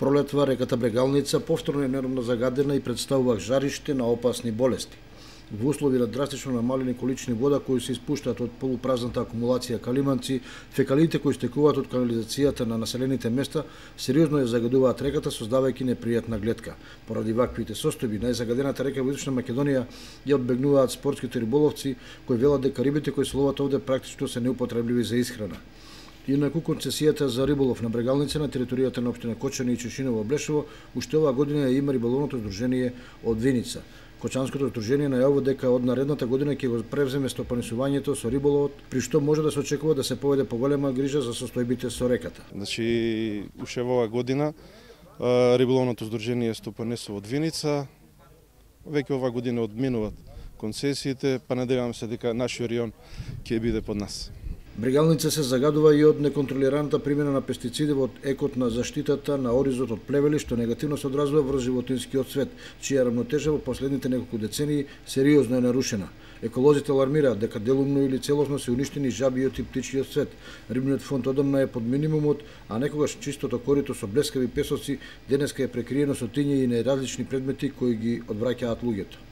Пролетва реката Брегалница повторно е неровно загадена и представува жариште на опасни болести. Во услови на драстично намалени количини вода кои се испуштаат од полупразната акумулација калиманци, фекалиите кои стекуваат од канализацијата на населените места сериозно ја загадуваат реката, создавајќи непријатна гледка. Поради ваквите состојби, најзагадената река во Източна Македонија ја одбегнуваат спортските риболовци кои велат дека рибите кои се ловат овде практично се неупотребливи за исхрана. Инаку концесијата за риболов на Брегалница на територијата на општина Кочани и Чешиново Блешево уште оваа година ја има риболовното здружение од Виница. Кочанското здружение најавува дека од наредната година ќе го превземе стопанисувањето со риболовот, при што може да се очекува да се поведе поголема грижа за состојбите со реката. Значи, уште оваа година риболовното здружение стопанисува од Виница. Веќе оваа година одминуваат концесиите, па надеваме се дека нашиот район ќе биде под нас. Брегалница се загадува и од неконтролираната примена на пестициди во екот на заштитата на оризот од плевели, што негативно се одразува врз животинскиот свет, чија рамнотежа во последните неколку децении сериозно е нарушена. Еколозите алармираат дека делумно или целосно се уништени жабиот и птичиот свет. Рибниот фонд одамна е под минимумот, а некогаш чистото корито со блескави песоци денеска е прекриено со тиња и неразлични предмети кои ги одвраќаат луѓето.